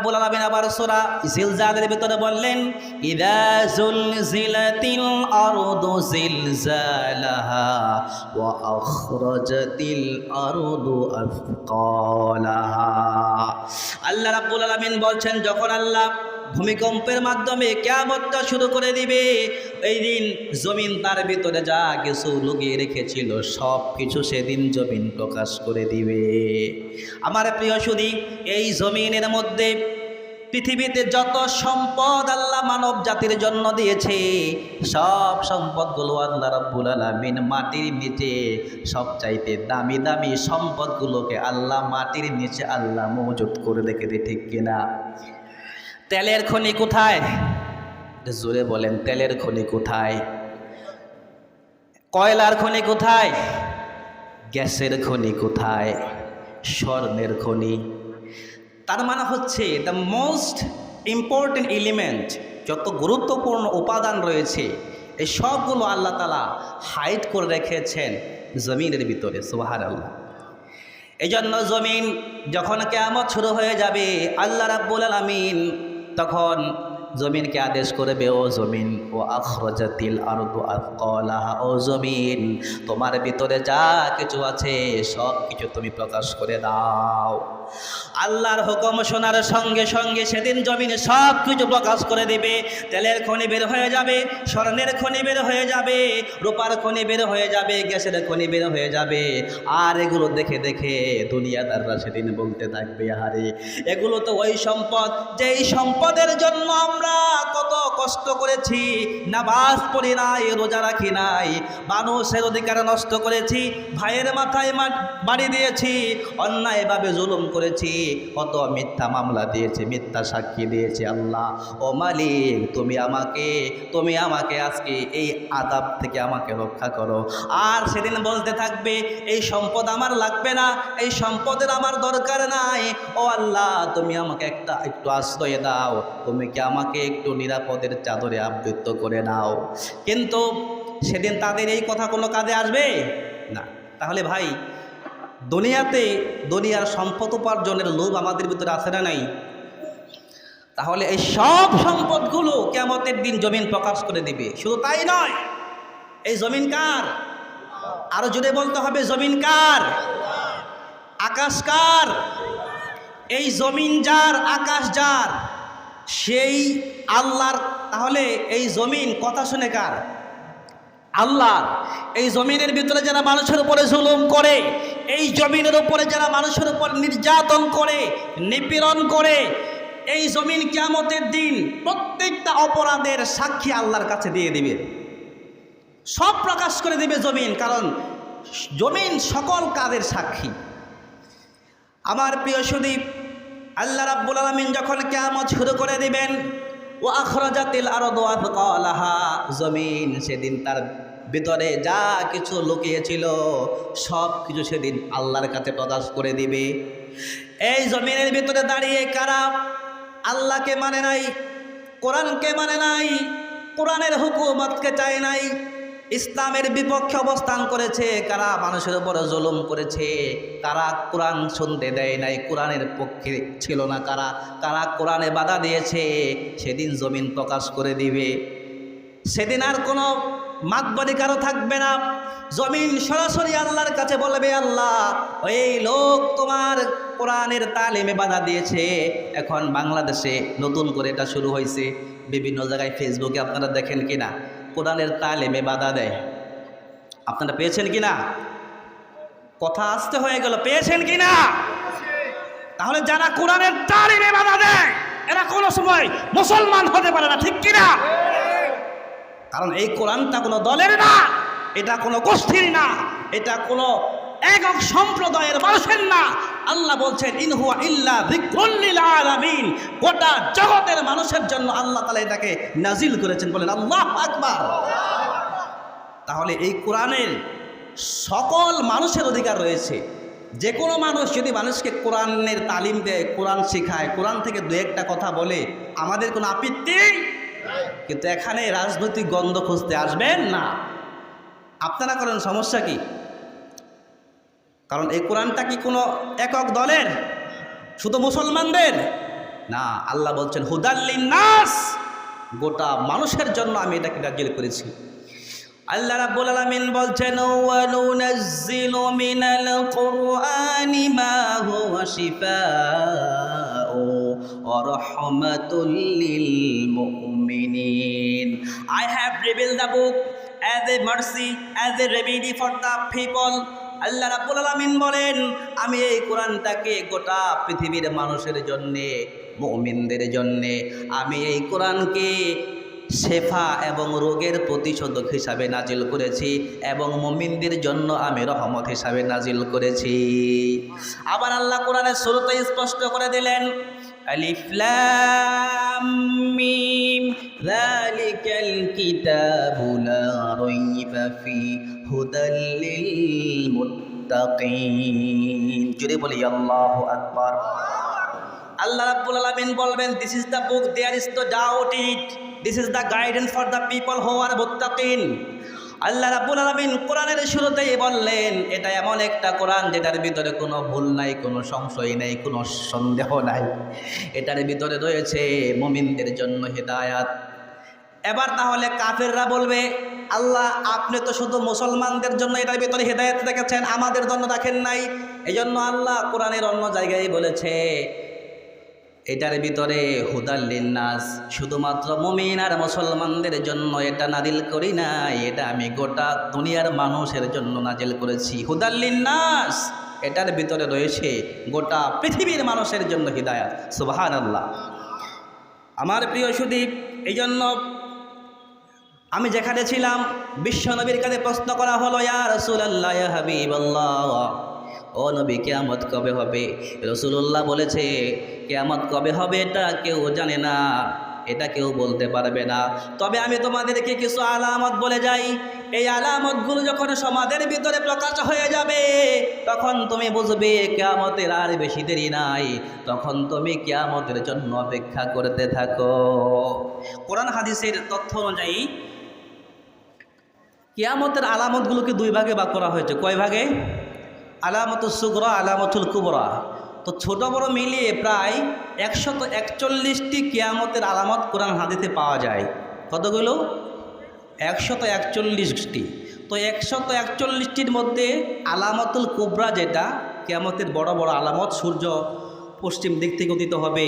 রাব্বুল আলামিন আবার সূরা জিলজালের ভিতরে বললেন, ইযা যুলজিলাতিল আরদু জিলজালাহা ওয়া আখরাজাতিল আরদু আথকালাহা। আল্লাহ রাব্বুল আলামিন বলছেন, যখন আল্লাহ ভূমিকম্পের মাধ্যমে কিয়ামতটা শুরু করে দিবে, এই দিন জমিন তার ভিতরে যা কিছু লুকিয়ে রেখেছিল সব কিছু সেদিন জমিন প্রকাশ করে দিবে। আমার প্রিয় সুধী, এই জমিনের মধ্যে পৃথিবীতে যত সম্পদ আল্লাহ মানব জাতির জন্য দিয়েছে, সব সম্পদগুলো আল্লাহ রাব্বুল আলামিন মাটির নিচে সবচাইতে দামি দামি সম্পদগুলোকে আল্লাহ মাটির নিচে আল্লাহ মজুদ করে রেখেছে, ঠিক কিনা? তেলের খনি কোথায়? জোরে বলেন, তেলের খনি কোথায়? কয়লার খনি কোথায়? গ্যাসের খনি কোথায়? স্বর্ণের খনি। তার মানে হচ্ছে দ্য মোস্ট ইম্পর্টেন্ট এলিমেন্ট, যত গুরুত্বপূর্ণ উপাদান রয়েছে এই সবগুলো আল্লাহ তাআলা হাইড করে রেখেছেন জমিনের ভিতরে। সুবহানাল্লাহ। এই জন্য জমিন যখন কিয়ামত শুরু হয়ে যাবে, আল্লাহ রাব্বুল আলামিন তখন জমিনকে আদেশ করবে, ও জমিন, ও আখরাজাতিল আরদু আথকালাহা, ও জমিন, তোমার ভিতরে যা কিছু আছে সব কিছু তুমি প্রকাশ করে দাও। আল্লাহর হুকুম শোনার সঙ্গে সঙ্গে সেদিন জমিনে সব কিছু প্রকাশ করে দেবে। তেলের খনি বের হয়ে যাবে, স্বর্ণের খনি বের হয়ে যাবে, রূপার খনি বের হয়ে যাবে, গ্যাসের খনি বের হয়ে যাবে। আর এগুলো দেখে দেখে দুনিয়াদাররা সেদিন বলতে থাকবে, আরে এগুলো তো ওই সম্পদ যেই সম্পদের জন্য আমরা কত কষ্ট করেছি, নামাজ পড়ি নাই, রোজা রাখি নাই, মানুষের অধিকার নষ্ট করেছি, ভাইয়ের মাথায় বাড়ি দিয়েছি, অন্যায়ভাবে জুলুম করেছি, কত মিথ্যা মামলা দিয়েছে, মিথ্যা সাক্ষী দিয়েছে। আল্লাহ, ও মালিক, তুমি আমাকে আজকে এই আযাব থেকে আমাকে রক্ষা করো। আর সেদিন বলতে থাকবে, এই সম্পদ আমার লাগবে না, এই সম্পদের আমার দরকার নাই, ও আল্লাহ, তুমি আমাকে একটু আশ্রয় দাও, তুমি কি আমাকে একটু নিরাপদের চাদরে আবৃত করে নাও। কিন্তু সেদিন তাদের এই কথা কোনো কাজে আসবে না। তাহলে ভাই, দুনিয়ার সম্পদ উপার্জনের লোভ আমাদের ভিতরে আছে না নাই? তাহলে এই সব সম্পদগুলো কিয়ামতের দিন জমিন প্রকাশ করে দিবে। শুধু তাই নয়, এই জমিন কার? আরো জোরে বলতে হবে, জমিন কার? আকাশ কার? এই জমিন যার, আকাশ যার, সেই আল্লাহর। তাহলে এই জমিন কথা শুনে কার? আল্লাহর। এই জমিনের ভিতরে যারা মানুষের উপরে জুলুম করে, এই জমিনের উপরে যারা মানুষের উপর নির্যাতন করে, নিপীড়ন করে, এই জমিন কিয়ামতের দিন প্রত্যেকটা অপরাধের সাক্ষী আল্লাহর কাছে দিয়ে দিবে, সব প্রকাশ করে দিবে জমিন, কারণ জমিন সকল কাজের সাক্ষী। আমার প্রিয় সুদী, আল্লাহ রাব্বুল আলামিন যখন কিয়ামত শুরু করে দিবেন, ও আখরাজাতিল আরদু আথকালাহা, জমিন সেদিন তার ভিতরে যা কিছু লুকিয়েছিল সব কিছু সেদিন আল্লাহর কাছে প্রকাশ করে দিবে। এই জমিনের ভিতরে দাঁড়িয়ে কারা আল্লাহকে মানে নাই, কোরআনকে মানে নাই, কোরআনের হুকুমতকে চায় নাই, ইসলামের বিপক্ষে অবস্থান করেছে, কারা মানুষের উপরে জুলুম করেছে, কারা কোরআন শুনতে দেয় নাই, কোরআনের পক্ষে ছিল না, কারা কোরআনে বাধা দিয়েছে, সেদিন জমিন প্রকাশ করে দিবে। সেদিন আর কোনো মাতবরি কারো থাকবে না। জমিন সরাসরি আল্লাহর কাছে বলবে, আল্লাহ, এই লোক তোমার কোরআনের তালিমে বাধা দিয়েছে। এখন বাংলাদেশে নতুন করে এটা শুরু হয়েছে, বিভিন্ন জায়গায় ফেসবুকে আপনারা দেখেন কিনা, কোরআনের তালিমে বাধা দেয়। আপনারা পেয়েছেন কিনা? কথা আসতে হয়ে গেল, পেয়েছেন কিনা? তাহলে যারা কোরআনের তালিমে বাধা দেয় এরা কোনো সময় মুসলমান হতে পারে না, ঠিক কিনা? কারণ এই কোরআনটা কোনো দলের না, এটা কোনো গোষ্ঠীর না, এটা কোনো একক সম্প্রদায়ের মানুষের না। আল্লাহ বলছেন, ইন হুয়া ইল্লা যিকরুল লিল আলামিন, গোটা জগতের মানুষের জন্য আল্লাহ তাআলা এটাকে নাজিল করেছেন। বলেন আল্লাহু আকবার। তাহলে এই কোরআনের সকল মানুষের অধিকার রয়েছে। যে কোনো মানুষ যদি মানুষকে কোরআনের তালিম দেয়, কোরআন শেখায়, কোরআন থেকে দু একটা কথা বলে, আমাদের কোনো আপত্তি। কিন্তু এখানে রাজনৈতিক গন্ধ খুঁজতে আসবেন না। আপনারা করেন, সমস্যা কি? কারণ এই কোরআনটা কি কোনো একক দলের, শুধু মুসলমানদের? না, আল্লাহ বলছেন হুদাল্লিন নাস, গোটা মানুষের জন্য আমি এটাকে নাযিল করেছি। আল্লাহ রাব্বুল আলামিন বলছেন ওয়া নুনাজ্জিলু মিনাল কুরআনি মা হুয়া শিফাউ ওয়া রাহমাতুল লিল মুমিনিন। I have revealed the book as a mercy, as a remedy for the people. আল্লাহ রাব্বুল আলামিন বলেন আমি এই কোরআনটাকে গোটা পৃথিবীর মানুষের জন্যে, মুমিনদের জন্যে আমি এই কোরআনকে শেফা এবং রোগের প্রতিষেধক হিসাবে নাজিল করেছি এবং মুমিনদের জন্য আমি রহমত হিসাবে নাজিল করেছি। আবার আল্লাহ কোরআনের শুরুতে স্পষ্ট করে দিলেন আলিফ লাম মিম যালিকাল কিতাবু লা রাইবা ফি হুদাল লিল মুত্তাকিন। জোরে বলি আল্লাহু আকবার। আল্লাহ রাব্বুল আলামিন বলবেন this is the book, there is no doubt it, this is the guidance for the people who are মুত্তাকিন। আল্লাহ রাব্বুল আলামিন কোরআনের শুরুতেই বললেন এটা এমন একটা কোরআন যেটার ভিতরে কোনো ভুল নাই, কোনো সংশয় নাই, কোনো সন্দেহ নাই, এটার ভিতরে রয়েছে মুমিনদের জন্য হিদায়াত। এবার তাহলে কাফেররা বলবে আল্লাহ আপনি তো শুধু মুসলমানদের জন্য এটার ভিতরে হিদায়াত রেখেছেন, আমাদের জন্য রাখেন নাই। এজন্য আল্লাহ কোরআনের অন্য জায়গায় বলেছে এটার ভিতরে হুদাল লিন্নাস, শুধুমাত্র মুমিন আর মুসলমানদের জন্য এটা নাজিল করি নাই, এটা আমি গোটা দুনিয়ার মানুষের জন্য নাজিল করেছি। হুদাল লিন্নাস, এটার ভিতরে রয়েছে গোটা পৃথিবীর মানুষের জন্য হিদায়াত। সুবহানাল্লাহ। আমার প্রিয় সুদীপ, এই জন্য আমি যেখানে ছিলাম বিশ্ব নবীর কাছে প্রশ্ন করা হলো ইয়া রাসূলুল্লাহ ইয়া হাবিবাল্লাহ, ও নবী কিয়ামত কবে হবে? রাসূলুল্লাহ বলেছে কিয়ামত কবে হবে এটা কেউ জানে না, এটা কেউ বলতে পারবে না, তবে আমি তোমাদেরকে কিছু আলামত বলে যাই। এই আলামতগুলো যখন সমাজের ভিতরে প্রকাশ হয়ে যাবে তখন তুমি বুঝবে কিয়ামতের আর বেশি দেরি নাই, তখন তুমি কিয়ামতের জন্য অপেক্ষা করতে থাকো। কোরআন হাদিসের তথ্য অনুযায়ী কিয়ামতের আলামতগুলোকে দুই ভাগে ভাগ করা হয়েছে। কয় ভাগে? আলামতুল সুগরা, আলামতুল কুবরা। তো ছোট বড় মিলিয়ে প্রায় 141টি কিয়ামতের আলামত কোরআন হাদিসে পাওয়া যায়। কতগুলো? 141টি। তো 141টির মধ্যে আলামতুল কুবরা যেটা কিয়ামতের বড় বড় আলামত, সূর্য পশ্চিম দিক থেকে উদিত হবে,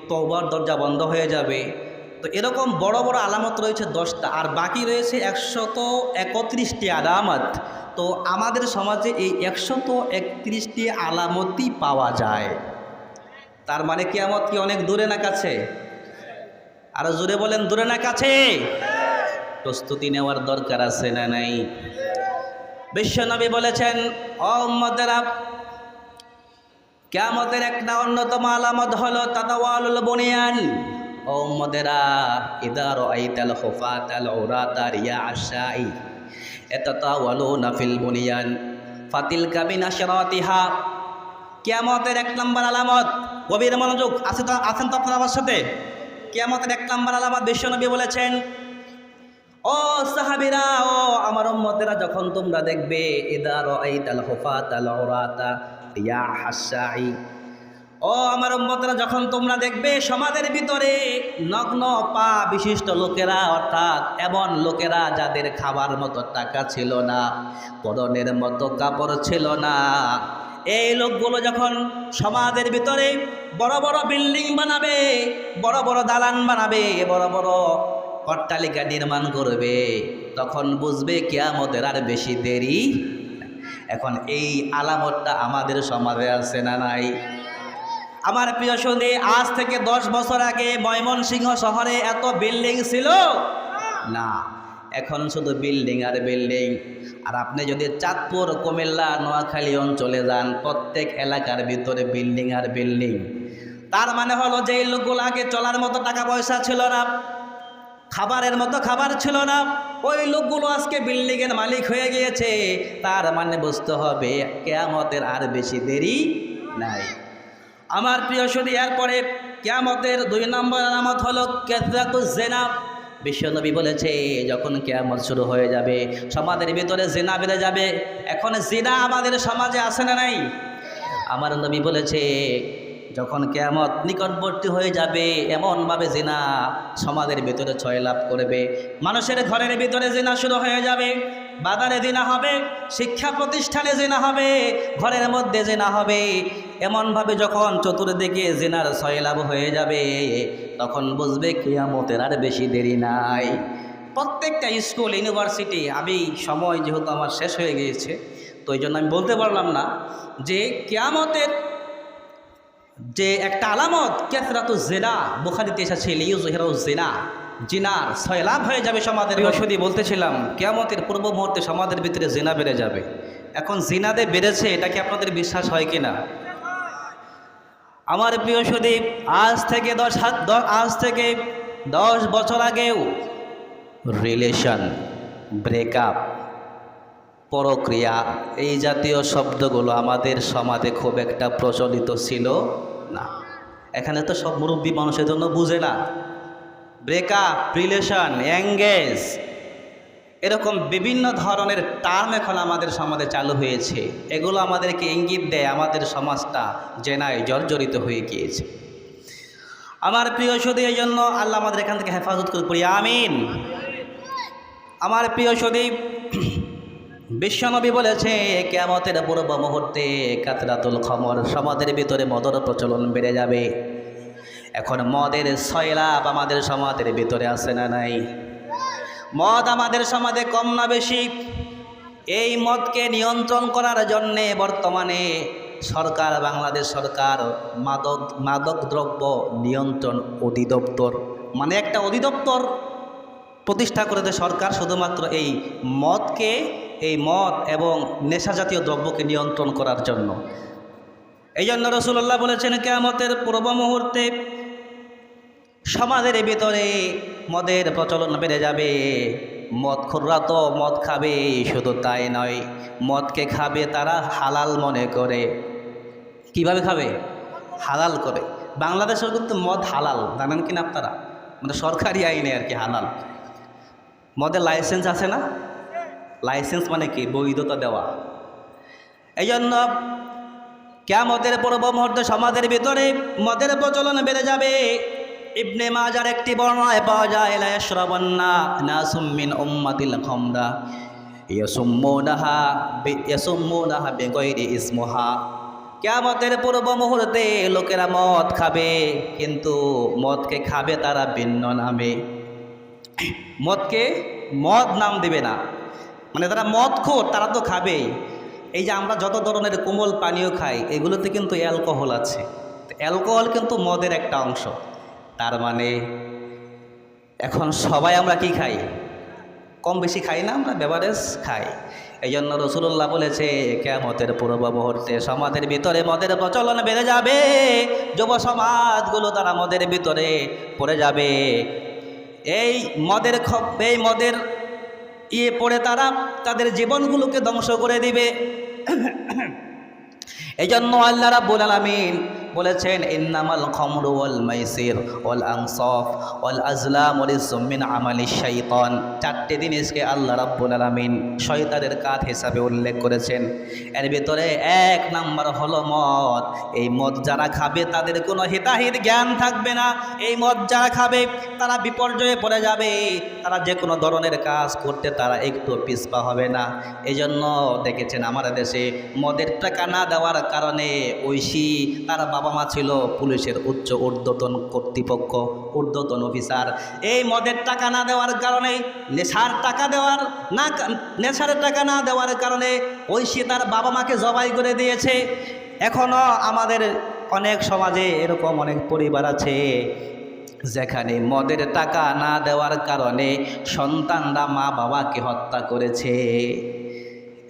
তওবার দরজা বন্ধ হয়ে যাবে, তো এরকম বড় বড় আলামত রয়েছে 10টা, আর বাকি রয়েছে 131টি আলামত। তো আমাদের সমাজে এই 131টি আলামতই পাওয়া যায়। তার মানে কিয়ামত কি অনেক দূরে না কাছে? আরো জোরে বলেন, দূরে না কাছে? প্রস্তুতি নেওয়ার দরকার আছে না নাই? বিশ্বনবী বলেছেন ও উম্মতেরা, কিয়ামতের একটা অন্যতম আলামত হলো তাতাওয়ালুল বুনিয়ান। ও উম্মতেরা, ইদা রাআইতাল হুফাতাল উরাতা রিয়া আশাই ইয়াতাতাওয়ালুনা ফিল বুনিয়ান ফাতিলকা বিনাশরাতিহা। কিয়ামতের এক নম্বর আলামত, গভীর মনোযোগ, আছেন তো আপনারা আমার সাথে? কিয়ামতের এক নম্বর আলামত বিশ্বনবী বলেছেন ও সাহাবীরা, ও আমার উম্মতেরা, যখন তোমরা দেখবে ইদা রাআইতাল হুফাতাল উরাতা রিয়া আশাই, ও আমার উম্মতেরা, যখন তোমরা দেখবে সমাজের ভিতরে নগ্ন পা বিশিষ্ট লোকেরা, অর্থাৎ এমন লোকেরা যাদের খাবার মতো টাকা ছিল না, পরনের মতো কাপড় ছিল না, এই লোকগুলো যখন সমাজের ভিতরে বড় বড় বিল্ডিং বানাবে, বড় বড় দালান বানাবে, বড় বড় অট্টালিকা নির্মাণ করবে, তখন বুঝবে কিয়ামতের আর বেশি দেরি। এখন এই আলামতটা আমাদের সমাজে আছে না নাই? আমার প্রিয় সুধী, আজ থেকে 10 বছর আগে ময়মনসিংহ শহরে এত বিল্ডিং ছিল না, এখন শুধু বিল্ডিং আর বিল্ডিং। আর আপনি যদি চাঁদপুর, কুমিল্লা, নোয়াখালী অঞ্চলে যান, প্রত্যেক এলাকার ভিতরে বিল্ডিং আর বিল্ডিং। তার মানে হলো যে লোকগুলো আগে চলার মতো টাকা পয়সা ছিল না, খাবারের মতো খাবার ছিল না, ওই লোকগুলো আজকে বিল্ডিংয়ের মালিক হয়ে গিয়েছে। তার মানে বুঝতে হবে কিয়ামতের আর বেশি দেরি নাই। আমার প্রিয় সুধী, এরপরে কিয়ামতের 2 নম্বর আলামত হলো কাসরাতুজ জিনা। বিশ্বনবী বলেছে যখন কিয়ামত শুরু হয়ে যাবে সমাজের ভিতরে জিনা বেড়ে যাবে। এখন জিনা আমাদের সমাজে আছে না নাই? আমার নবী বলেছে যখন কিয়ামত নিকটবর্তী হয়ে যাবে, এমনভাবে জিনা সমাজের ভিতরে ছয়লাভ করবে। মানুষের ঘরের ভিতরে জিনা শুরু হয়ে যাবে, বাজারে জিনা হবে, শিক্ষা প্রতিষ্ঠানে জিনা হবে, ঘরের মধ্যে জিনা হবে। এমনভাবে যখন চতুর্দিকে জিনার ছয়লাভ হয়ে যাবে, তখন বুঝবে কিয়ামতের আর বেশি দেরি নাই। প্রত্যেকটা স্কুল, ইউনিভার্সিটি, আমি সময় যেহেতু আমার শেষ হয়ে গিয়েছে, তো এই জন্য আমি বলতে পারলাম না যে কিয়ামতের যে একটা আলামত কাসরাতু জিনা, বুখারীতে এসেছে লিইয়ুযহিরাউ জিনা, জিনার ছয়লাভ হয়ে যাবে সমাজের। বৃহস্পতি বলতেছিলাম কিয়ামতের পূর্ব মুহূর্তে সমাজের ভিতরে জিনা বেড়ে যাবে। এখন জিনাতে বেড়েছে, এটা কি আপনাদের বিশ্বাস হয় কিনা? আমার প্রিয় সুদীপ, আজ থেকে 10 বছর আগেও রিলেশন, ব্রেকআপ, পরক্রিয়া, এই জাতীয় শব্দগুলো আমাদের সমাজে খুব একটা প্রচলিত ছিল না। এখানে তো সব মুরব্বী মানুষের জন্য বুঝে না। ব্রেকআপ, রিলেশন, এঙ্গেজ, এরকম বিভিন্ন ধরনের টার্ম এখন আমাদের সমাজে চালু হয়েছে। এগুলো আমাদেরকে ইঙ্গিত দেয় আমাদের সমাজটা জেনায় জর্জরিত হয়ে গিয়েছে। আমার প্রিয় সুদী, এই জন্য আল্লাহ আমাদের এখান থেকে হেফাজত করে পড়ি, আমিন। আমার প্রিয় সুদী, বিশ্বনবী বলেছে কিয়ামতের পূর্ব মুহূর্তে কাতরাতুল খমর, সমাজের ভিতরে মদের প্রচলন বেড়ে যাবে। এখন মদের ছয়লাভ আমাদের সমাজের ভিতরে আছে না নাই? মদ আমাদের সমাজে কম না বেশি? এই মদকে নিয়ন্ত্রণ করার জন্যে বর্তমানে সরকার, বাংলাদেশ সরকার মাদক দ্রব্য নিয়ন্ত্রণ অধিদপ্তর, মানে একটা অধিদপ্তর প্রতিষ্ঠা করেছে সরকার শুধুমাত্র এই মদ এবং নেশা জাতীয় দ্রব্যকে নিয়ন্ত্রণ করার জন্য। এই জন্য রাসূলুল্লাহ বলেছেন কিয়ামতের পূর্ব মুহূর্তে সমাজের ভিতরে মদের প্রচলন বেড়ে যাবে। মদখোররা তো মদ খাবে, শুধু তাই নয়, মদকে খাবে তারা হালাল মনে করে। কিভাবে খাবে? হালাল করে। বাংলাদেশের কিন্তু মদ হালাল, জানেন কিনা আপনারা? মানে সরকারি আইনে আর কি হালাল। মদের লাইসেন্স আছে না? লাইসেন্স মানে কি? বৈধতা দেওয়া। এই জন্য কিয়ামতের পূর্ব মুহূর্তে সমাজের ভিতরে মদের প্রচলন বেড়ে যাবে। ইবনে মাজার একটি বর্ণনায় পাওয়া যায়, লা ইয়াশরাবান্না নাসুম মিন উম্মাতিল খামরা ইয়াসুম্মুনাহা বিগাইরি ইসমুহা। কিয়ামতের পূর্ব মুহূর্তে লোকেরা মদ খাবে, কিন্তু মদকে খাবে তারা ভিন্ন নামে। মদ নাম দেবে না, মানে তারা মদখোর, তারা তো খাবেই। এই যে আমরা যত ধরনের কোমল পানীয় খাই, এগুলোতে কিন্তু অ্যালকোহল আছে। অ্যালকোহল কিন্তু মদের একটা অংশ। তার মানে এখন সবাই আমরা কি খাই? কম বেশি খাই না? আমরা বেভারেজ খাই। এই জন্য রাসূলুল্লাহ বলেছে কিয়ামতের পূর্ব মুহূর্তে সমাজের ভিতরে মদের প্রচলন বেড়ে যাবে। যুব সমাজগুলো তারা মদের ভিতরে পড়ে যাবে। এই মদের পড়ে তারা তাদের জীবনগুলোকে ধ্বংস করে দিবে। এই জন্য আল্লাহ রাব্বুল আলামিন বলেছেন, ইন্নামাল খামরু ওয়াল মাইসির ওয়াল আনসাফ ওয়াল আজলাম রিজসুম মিন আমালিশ শাইতান। 4টে জিনিসকে আল্লাহ রাব্বুল আলামিন শয়তানের কাজ হিসাবে উল্লেখ করেছেন। এর ভিতরে 1 নাম্বার হলো মদ। এই মদ যারা খাবে তাদের কোনো হিতাহিত জ্ঞান থাকবে না। এই মদ যারা খাবে তারা বিপর্যয়ে পড়ে যাবে। তারা যে কোনো ধরনের কাজ করতে তারা একটু পিছপা হবে না। এই জন্য দেখেছেন আমাদের দেশে মদের টাকা না দেওয়ার কারণে ঐশী তার বাবা মা ছিল পুলিশের উচ্চ ঊর্ধ্বতন কর্তৃপক্ষ, ঊর্ধ্বতন অফিসার। এই মদের টাকা না দেওয়ার কারণে, নেশার টাকা না দেওয়ার কারণে ঐশী তার বাবা মাকে জবাই করে দিয়েছে। এখনও আমাদের অনেক সমাজে এরকম অনেক পরিবার আছে যেখানে মদের টাকা না দেওয়ার কারণে সন্তানরা মা বাবাকে হত্যা করেছে।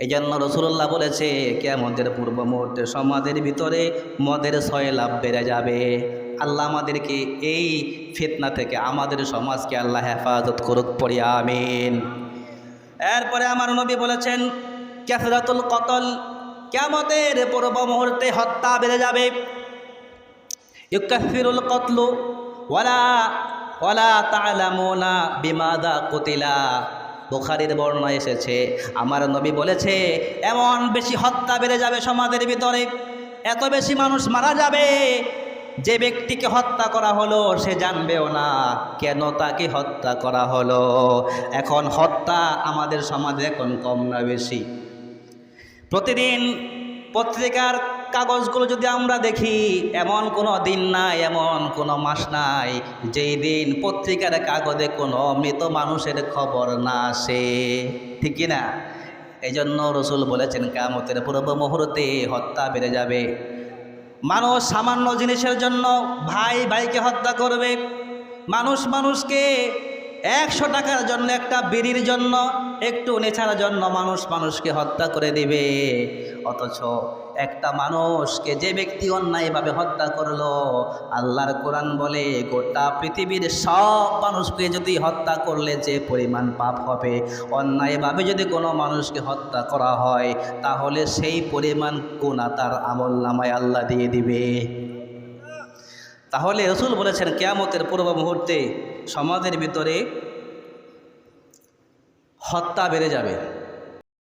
এই জন্য রাসূলুল্লাহ বলেছে কিয়ামতের পূর্ব মুহূর্তে সমাজের ভিতরে মদের ছয়লাভ বেড়ে যাবে। আল্লাহ আমাদেরকে এই ফিতনা থেকে, আমাদের সমাজকে আল্লাহ হেফাজত করুক, পড়ি আমিন। এরপরে আমার নবী বলেছেন কাসরাতুল কতল, কিয়ামতের পূর্ব মুহূর্তে হত্যা বেড়ে যাবে। ইউকাফিরুল কতলু ওয়ালা তা'লামুনা বিমাযা কুতিলা। বুখারীর বর্ণনায় এসেছে, আমার নবী বলেছে এমন বেশি হত্যা বেড়ে যাবে সমাজের ভিতরে, এত বেশি মানুষ মারা যাবে, যে ব্যক্তিকে হত্যা করা হলো সে জানবেও না কেন তাকে হত্যা করা হলো। এখন হত্যা আমাদের সমাজে এখন কম না বেশি? প্রতিদিন পত্রিকার কাগজগুলো যদি আমরা দেখি, এমন কোনো দিন নাই, এমন কোনো মাস নাই যেই দিন পত্রিকার কাগজে কোনো মৃত মানুষের খবর না আসে, ঠিক কি না? এই জন্য রসুল বলেছেন কিয়ামতের পূর্ব মুহূর্তে হত্যা বেড়ে যাবে। মানুষ সামান্য জিনিসের জন্য ভাই ভাইকে হত্যা করবে। মানুষ মানুষকে 100 টাকার জন্য, একটা বিড়ির জন্য, একটু নেশার জন্য মানুষ মানুষকে হত্যা করে দিবে। অথচ একটা মানুষকে যে ব্যক্তি অন্যায়ভাবে হত্যা করলো, আল্লাহর কোরআন বলে গোটা পৃথিবীর সব মানুষকে যদি হত্যা করলে যে পরিমাণ পাপ হবে, অন্যায়ভাবে যদি কোনো মানুষকে হত্যা করা হয় তাহলে সেই পরিমাণ গুনাহ তার আমলনামায় আল্লাহ দিয়ে দিবে। তাহলে রসুল বলেছেন কিয়ামতের পূর্ব মুহূর্তে সমাজের ভিতরে হত্যা বেড়ে যাবে।